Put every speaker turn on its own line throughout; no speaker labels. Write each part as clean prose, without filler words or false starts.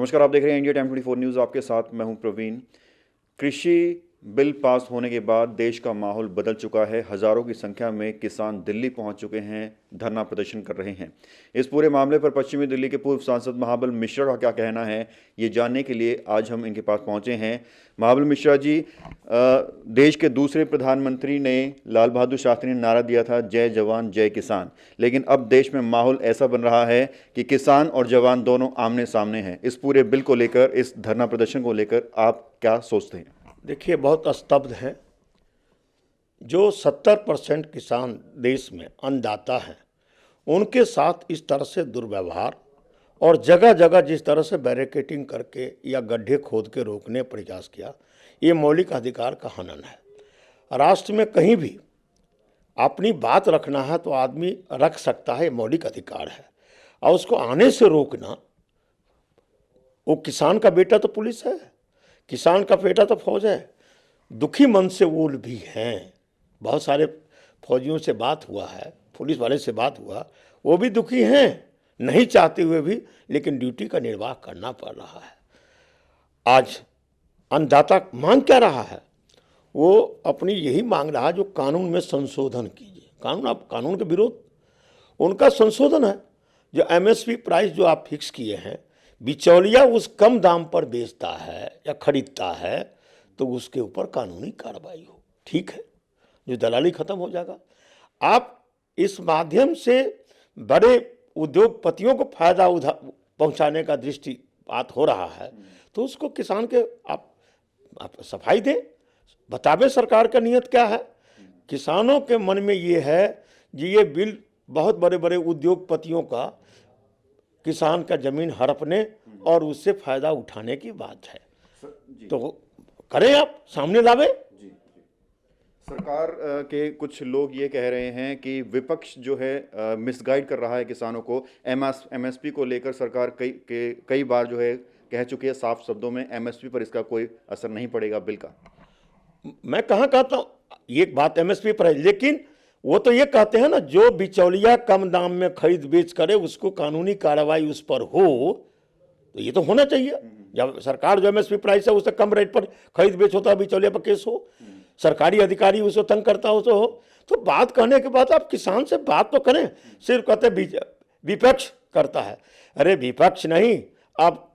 नमस्कार, आप देख रहे हैं इंडिया टाइम 24 न्यूज़। आपके साथ मैं हूं प्रवीण। कृषि बिल पास होने के बाद देश का माहौल बदल चुका है। हज़ारों की संख्या में किसान दिल्ली पहुंच चुके हैं, धरना प्रदर्शन कर रहे हैं। इस पूरे मामले पर पश्चिमी दिल्ली के पूर्व सांसद महाबल मिश्रा का क्या कहना है, ये जानने के लिए आज हम इनके पास पहुंचे हैं। महाबल मिश्रा जी, देश के दूसरे प्रधानमंत्री ने लाल बहादुर शास्त्री ने नारा दिया था जय जवान जय किसान, लेकिन अब देश में माहौल ऐसा बन रहा है कि किसान और जवान दोनों आमने सामने हैं। इस पूरे बिल को लेकर, इस धरना प्रदर्शन को लेकर आप क्या सोचते हैं?
देखिए, बहुत स्तब्ध है। जो 70% किसान देश में अन्नदाता हैं, उनके साथ इस तरह से दुर्व्यवहार और जगह जगह जिस तरह से बैरिकेडिंग करके या गड्ढे खोद के रोकने प्रयास किया, ये मौलिक अधिकार का हनन है। राष्ट्र में कहीं भी अपनी बात रखना है तो आदमी रख सकता है, ये मौलिक अधिकार है। और उसको आने से रोकना, वो किसान का बेटा तो पुलिस है, किसान का बेटा तो फौज है। दुखी मन से वो भी हैं। बहुत सारे फौजियों से बात हुआ है, पुलिस वाले से बात हुआ, वो भी दुखी हैं, नहीं चाहते हुए भी, लेकिन ड्यूटी का निर्वाह करना पड़ रहा है। आज अन्नदाता मांग क्या रहा है? वो अपनी यही मांग रहा है जो कानून में संशोधन कीजिए। कानून के विरोध, उनका संशोधन है। जो एमएसपी प्राइस जो आप फिक्स किए हैं, बिचौलिया उस कम दाम पर बेचता है या खरीदता है तो उसके ऊपर कानूनी कार्रवाई हो, ठीक है, जो दलाली खत्म हो जाएगा। आप इस माध्यम से बड़े उद्योगपतियों को फायदा पहुंचाने का दृष्टिपात हो रहा है, तो उसको किसान के आप सफाई दें, बतावे सरकार का नियत क्या है। किसानों के मन में ये है कि ये बिल बहुत बड़े बड़े उद्योगपतियों का किसान का जमीन हड़पने और उससे फायदा उठाने की बात है। तो करें, आप सामने लावे।
सरकार के कुछ लोग ये कह रहे हैं कि विपक्ष जो है मिसगाइड कर रहा है किसानों को। एमएसपी को लेकर सरकार कई बार जो है कह चुकी है साफ शब्दों में, एमएसपी पर इसका कोई असर नहीं पड़ेगा बिल का।
मैं कहाँ कहता हूँ ये बात एमएसपी पर है, लेकिन वो तो ये कहते हैं ना, जो बिचौलिया कम दाम में खरीद बेच करे उसको कानूनी कार्रवाई उस पर हो, तो ये तो होना चाहिए। जब सरकार जो एमएसपी प्राइस है उससे कम रेट पर खरीद बेच होता है, बिचौलिया पर केस हो, सरकारी अधिकारी उसको तंग करता हो तो बात कहने के बाद आप किसान से बात तो करें। सिर्फ कहते विपक्ष करता है, अरे विपक्ष नहीं, अब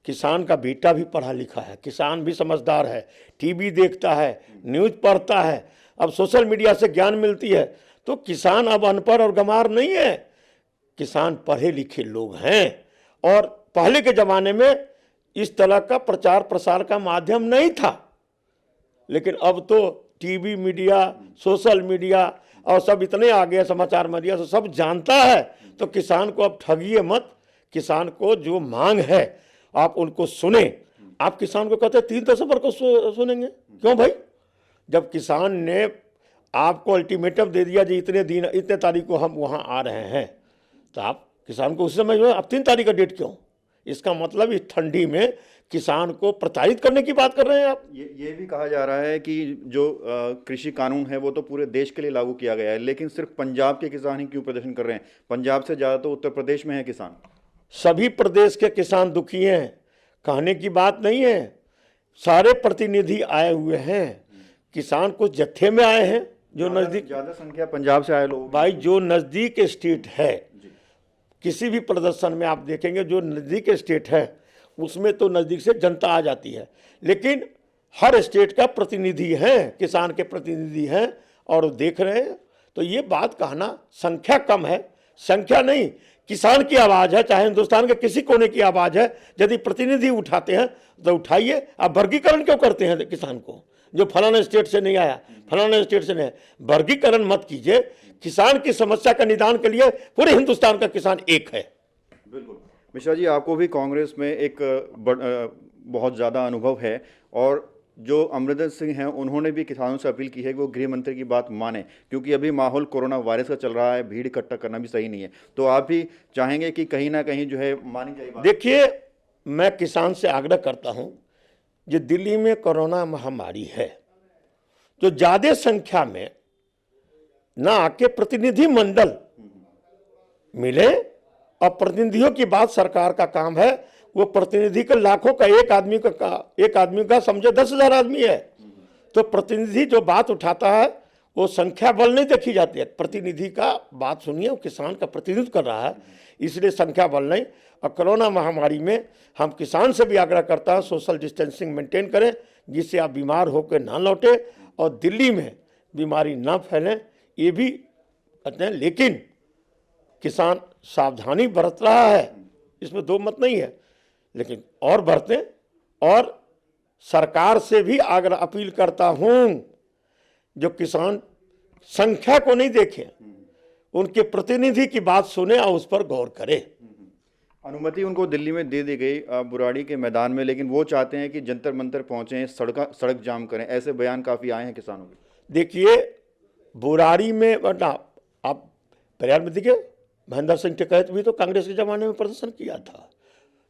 किसान का बेटा भी पढ़ा लिखा है, किसान भी समझदार है, टीवी देखता है, न्यूज़ पढ़ता है, अब सोशल मीडिया से ज्ञान मिलती है। तो किसान अब अनपढ़ और गंवार नहीं है, किसान पढ़े लिखे लोग हैं। और पहले के ज़माने में इस तरह का प्रचार प्रसार का माध्यम नहीं था, लेकिन अब तो टीवी मीडिया, सोशल मीडिया और सब इतने आगे, समाचार मीडिया से सब जानता है। तो किसान को अब ठगिए मत, किसान को जो मांग है आप उनको सुने। आप किसान को कहते हैं 3 दिसंबर को सुनेंगे, क्यों भाई? जब किसान ने आपको अल्टीमेटम दे दिया जी इतने तारीख को हम वहाँ आ रहे हैं, तो आप किसान को उस समय जो है, आप 3 तारीख का डेट क्यों? इसका मतलब इस ठंडी में किसान को प्रताड़ित करने की बात कर रहे हैं आप।
ये भी कहा जा रहा है कि जो कृषि कानून है वो तो पूरे देश के लिए लागू किया गया है, लेकिन सिर्फ पंजाब के किसान ही क्यों प्रदर्शन कर रहे हैं? पंजाब से ज़्यादा तो उत्तर प्रदेश में है किसान।
सभी प्रदेश के किसान दुखी हैं, कहने की बात नहीं है। सारे प्रतिनिधि आए हुए हैं, किसान कुछ जत्थे में आए हैं, जो नज़दीक,
ज़्यादा संख्या पंजाब से आए लोग।
भाई जो नज़दीक स्टेट है, किसी भी प्रदर्शन में आप देखेंगे जो नज़दीक स्टेट है उसमें तो नज़दीक से जनता आ जाती है, लेकिन हर स्टेट का प्रतिनिधि है, किसान के प्रतिनिधि हैं और देख रहे हैं। तो ये बात कहना, संख्या कम है, संख्या नहीं, किसान की आवाज़ है, चाहे हिंदुस्तान के किसी कोने की आवाज़ है। यदि प्रतिनिधि उठाते हैं तो उठाइए। आप वर्गीकरण क्यों करते हैं किसान को, जो फलाना स्टेट से नहीं आया, फलाना स्टेट से नहीं आया? वर्गीकरण मत कीजिए। किसान की समस्या का निदान के लिए पूरे हिंदुस्तान का किसान एक है।
बिल्कुल। मिश्रा जी, आपको भी कांग्रेस में एक बहुत ज़्यादा अनुभव है, और जो अमरिंदर सिंह हैं उन्होंने भी किसानों से अपील की है कि वो गृह मंत्री की बात माने, क्योंकि अभी माहौल कोरोना वायरस का चल रहा है, भीड़ इकट्ठा करना भी सही नहीं है। तो आप भी चाहेंगे कि कहीं ना कहीं जो है मानी जाए बात?
देखिए, मैं किसान से आग्रह करता हूं, जो दिल्ली में कोरोना महामारी है, तो ज़्यादा संख्या में ना आके प्रतिनिधि मंडल मिले, और प्रतिनिधियों की बात सरकार का काम है, वो प्रतिनिधि का लाखों का एक आदमी का समझे 10,000 आदमी है। तो प्रतिनिधि जो बात उठाता है वो संख्या बल नहीं देखी जाती है, प्रतिनिधि का बात सुनिए, वो किसान का प्रतिनिधित्व कर रहा है, इसलिए संख्या बल नहीं। और कोरोना महामारी में हम किसान से भी आग्रह करता है सोशल डिस्टेंसिंग मेंटेन करें, जिससे आप बीमार होकर ना लौटे और दिल्ली में बीमारी ना फैलें, ये भी कहते हैं। लेकिन किसान सावधानी बरत रहा है, इसमें दो मत नहीं है, लेकिन और बरतें। और सरकार से भी आग्रह अपील करता हूं, जो किसान संख्या को नहीं देखें, उनके प्रतिनिधि की बात सुने और उस पर गौर करें।
अनुमति उनको दिल्ली में दे दी गई बुराड़ी के मैदान में, लेकिन वो चाहते हैं कि जंतर मंतर पहुंचे, सड़क जाम करें, ऐसे बयान काफ़ी आए हैं किसानों के।
देखिए बुराड़ी में, वरना आप प्रयाग में देखिए, महेंद्र सिंह टिकैत भी तो कांग्रेस के जमाने में प्रदर्शन किया था,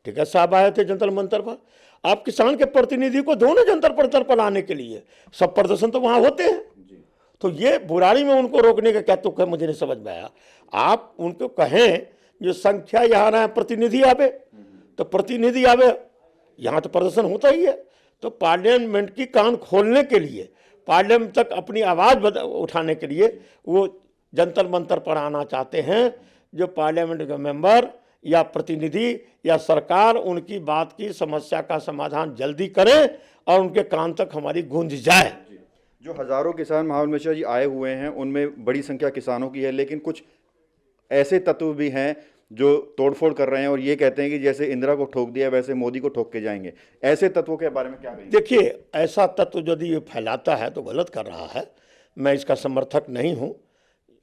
टिकैत साहब आए थे जंतर मंतर पर। आप किसान के प्रतिनिधि को दोनों जंतर मंतर पर लाने के लिए, सब प्रदर्शन तो वहाँ होते हैं, तो ये बुराड़ी में उनको रोकने का क्या तुक है, मुझे नहीं समझ में आया। आप उनको कहें जो संख्या यहाँ रहा, प्रतिनिधि आवे, तो प्रतिनिधि आवे, यहाँ तो प्रदर्शन होता ही है। तो पार्लियामेंट की कान खोलने के लिए, पार्लियामेंट तक अपनी आवाज़ उठाने के लिए वो जंतर मंतर पर आना चाहते हैं। जो पार्लियामेंट के मेंबर या प्रतिनिधि या सरकार उनकी बात की समस्या का समाधान जल्दी करें और उनके कान तक हमारी गूंज जाए।
जो हजारों किसान महाबल मिश्रा जी आए हुए हैं, उनमें बड़ी संख्या किसानों की है, लेकिन कुछ ऐसे तत्व भी हैं जो तोड़फोड़ कर रहे हैं और ये कहते हैं कि जैसे इंदिरा को ठोक दिया वैसे मोदी को ठोक के जाएंगे। ऐसे तत्वों के बारे में क्या कहेंगे?
देखिए, ऐसा तत्व यदि ये फैलाता है तो गलत कर रहा है, मैं इसका समर्थक नहीं हूँ।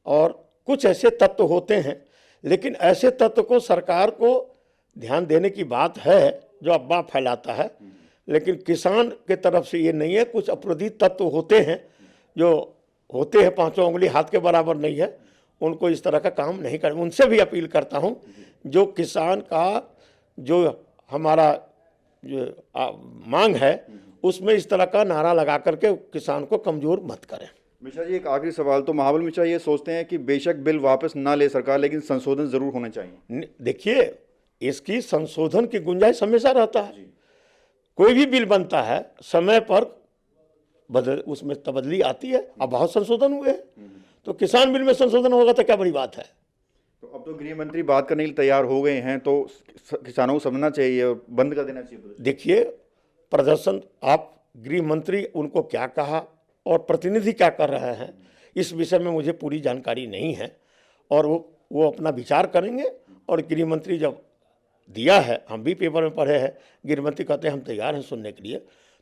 और कुछ ऐसे तत्व होते हैं, लेकिन ऐसे तत्व को सरकार को ध्यान देने की बात है जो अफवाह फैलाता है, लेकिन किसान के तरफ से ये नहीं है। कुछ अपराधिक तत्व होते हैं जो होते हैं, पांचों उंगली हाथ के बराबर नहीं है, उनको इस तरह का काम नहीं करना। उनसे भी अपील करता हूं, जो किसान का जो हमारा जो मांग है उसमें इस तरह का नारा लगा करके किसान को कमजोर मत करें।
मिश्रा जी, एक आखिरी सवाल, तो महाबल मिश्रा ये सोचते हैं कि बेशक बिल वापस ना ले सरकार, लेकिन संशोधन जरूर होने चाहिए।
देखिए, इसकी संशोधन की गुंजाइश हमेशा रहता है। कोई भी बिल बनता है समय पर उसमें तब्दीली आती है। अब बहुत संशोधन हुए हैं, तो किसान बिल में संशोधन होगा तो क्या बड़ी बात है।
तो अब तो गृह मंत्री बात करने के लिए तैयार हो गए हैं, तो किसानों को समझना चाहिए और बंद कर देना चाहिए।
देखिए, प्रदर्शन, आप गृह मंत्री उनको क्या कहा और प्रतिनिधि क्या कर रहे हैं, इस विषय में मुझे पूरी जानकारी नहीं है। और वो अपना विचार करेंगे। और गृह मंत्री जब दिया है, हम भी पेपर में पढ़े हैं, गृह मंत्री कहते हैं हम तैयार हैं सुनने के लिए,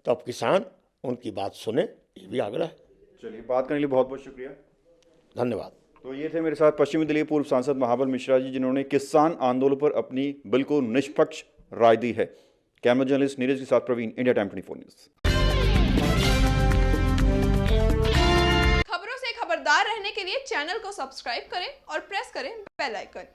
तो अब किसान उनकी बात सुने, ये भी आग्रह है।
चलिए, बात करने के लिए बहुत बहुत शुक्रिया,
धन्यवाद।
तो ये थे मेरे साथ पश्चिमी दिल्ली पूर्व सांसद महाबल मिश्रा जी, जिन्होंने किसान आंदोलन पर अपनी बिल्कुल निष्पक्ष राय दी है। कैमरा जर्नलिस्ट नीरज के साथ प्रवीण, इंडिया टाइम 24 न्यूज़।
खबरों से खबरदार रहने के लिए चैनल को सब्सक्राइब करें और प्रेस करें बेल आइकन।